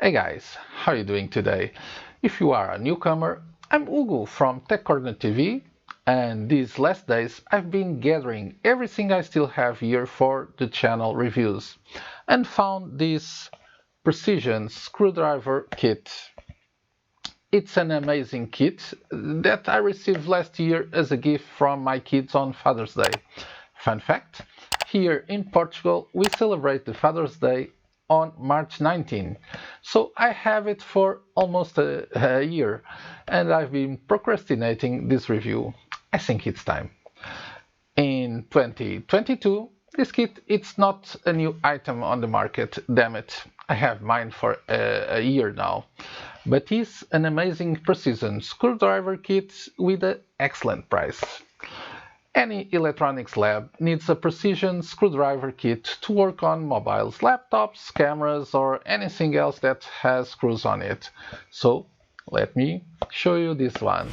Hey guys, how are you doing today? If you are a newcomer, I'm Hugo from TechCornerTV, and these last days I've been gathering everything I still have here for the channel reviews and found this precision screwdriver kit. It's an amazing kit that I received last year as a gift from my kids on Father's Day. Fun fact, here in Portugal we celebrate the Father's Day on March 19. So I have it for almost a year and I've been procrastinating this review. I think it's time. In 2022, this kit it's not a new item on the market, damn it. I have mine for a year now. But it's an amazing precision screwdriver kit with an excellent price. Any electronics lab needs a precision screwdriver kit to work on mobiles, laptops, cameras, or anything else that has screws on it. So, let me show you this one.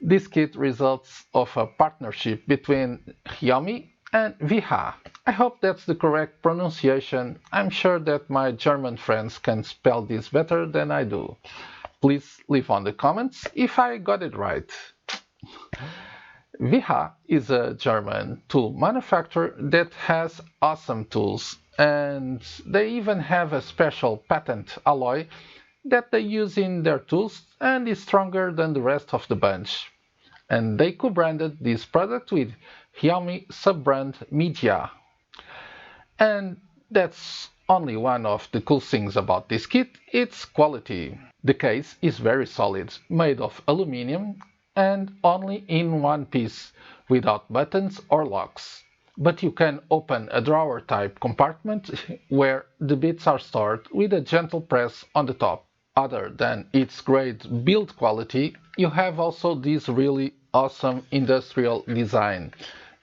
This kit results of a partnership between Xiaomi and Wiha. I hope that's the correct pronunciation. I'm sure that my German friends can spell this better than I do. Please leave on the comments if I got it right. Wiha is a German tool manufacturer that has awesome tools, and they even have a special patent alloy that they use in their tools and is stronger than the rest of the bunch. And they co-branded this product with Xiaomi sub-brand Mijia. And that's only one of the cool things about this kit, its quality. The case is very solid, made of aluminium and only in one piece, without buttons or locks. But you can open a drawer-type compartment where the bits are stored with a gentle press on the top. Other than its great build quality, you have also this really awesome industrial design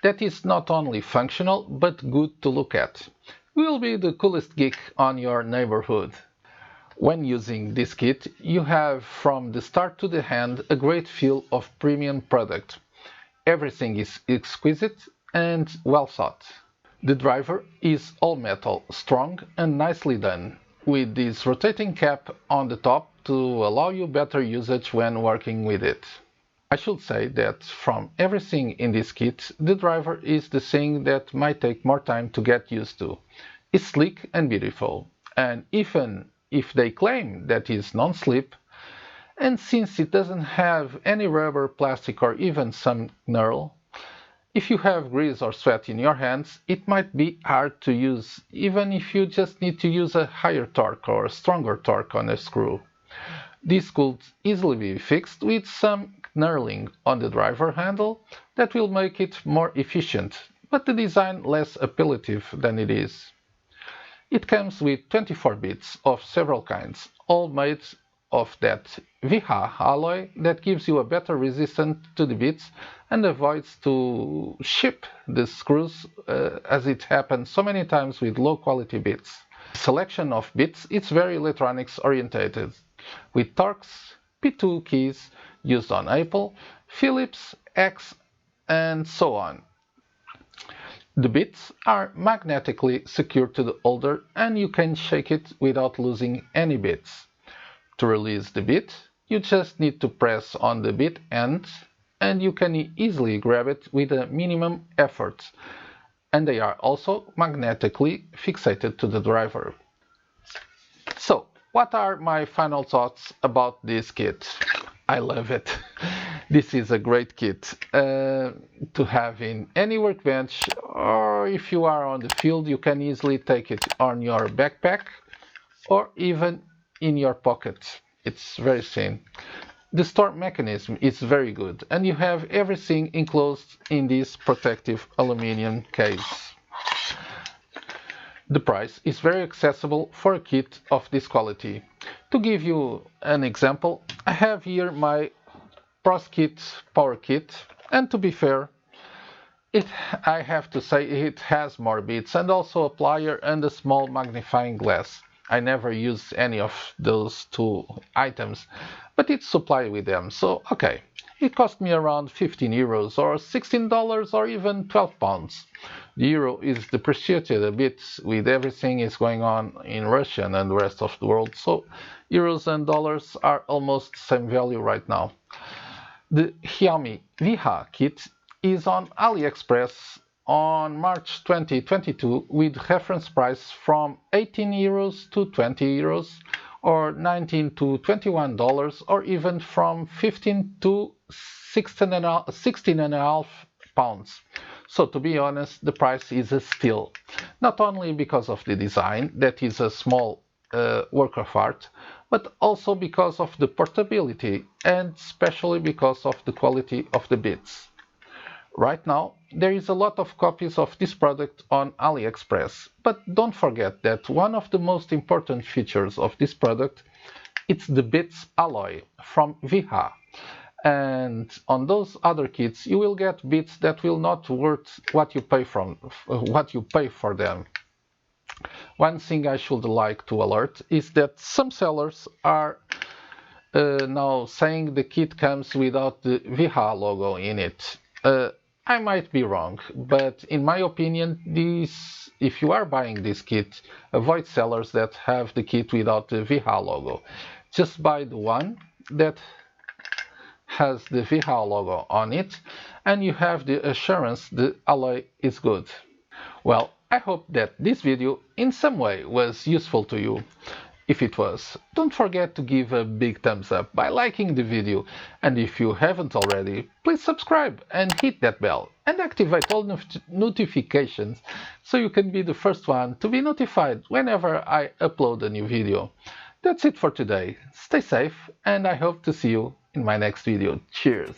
that is not only functional but good to look at. You will be the coolest geek on your neighborhood. When using this kit, you have from the start to the hand a great feel of premium product. Everything is exquisite and well thought. The driver is all metal, strong and nicely done, with this rotating cap on the top to allow you better usage when working with it. I should say that from everything in this kit, the driver is the thing that might take more time to get used to. It's sleek and beautiful, and even if they claim that it's non-slip, and since it doesn't have any rubber, plastic or even some knurl, if you have grease or sweat in your hands, it might be hard to use, even if you just need to use a higher torque or stronger torque on a screw. This could easily be fixed with some knurling on the driver handle that will make it more efficient, but the design less appealing than it is. It comes with 24 bits of several kinds, all made of that Wiha alloy that gives you a better resistance to the bits and avoids to ship the screws as it happens so many times with low quality bits. Selection of bits is very electronics orientated, with Torx P2 keys used on Apple, Philips, X, and so on. The bits are magnetically secured to the holder and you can shake it without losing any bits. To release the bit, you just need to press on the bit end and you can easily grab it with a minimum effort. And they are also magnetically fixated to the driver. So, what are my final thoughts about this kit? I love it. This is a great kit to have in any workbench, or if you are on the field, you can easily take it on your backpack or even in your pocket. It's very thin. The store mechanism is very good, and you have everything enclosed in this protective aluminum case. The price is very accessible for a kit of this quality. To give you an example, I have here my ProSkit Power Kit, and to be fair, I have to say it has more bits and also a plier and a small magnifying glass. I never use any of those two items, but it's supplied with them, so okay. It cost me around 15 euros or $16 or even 12 pounds. The euro is depreciated a bit with everything is going on in Russia and the rest of the world, so euros and dollars are almost the same value right now. The Xiaomi Wiha kit is on AliExpress on March 2022 with reference price from 18 euros to 20 euros or 19 to $21 or even from 15 to 16.5 pounds. So to be honest, the price is a steal. Not only because of the design, that is a small work of art, but also because of the portability and especially because of the quality of the bits. Right now, there is a lot of copies of this product on AliExpress, but don't forget that one of the most important features of this product is the bits alloy from Wiha. And on those other kits, you will get bits that will not worth what you pay for them. One thing I should like to alert is that some sellers are now saying the kit comes without the Wiha logo in it. I might be wrong, but in my opinion, if you are buying this kit, avoid sellers that have the kit without the Wiha logo. Just buy the one that has the Wiha logo on it, and you have the assurance the alloy is good. Well, I hope that this video in some way was useful to you. If it was, don't forget to give a big thumbs up by liking the video, and if you haven't already, please subscribe and hit that bell and activate all notifications so you can be the first one to be notified whenever I upload a new video. That's it for today. Stay safe and I hope to see you in my next video. Cheers!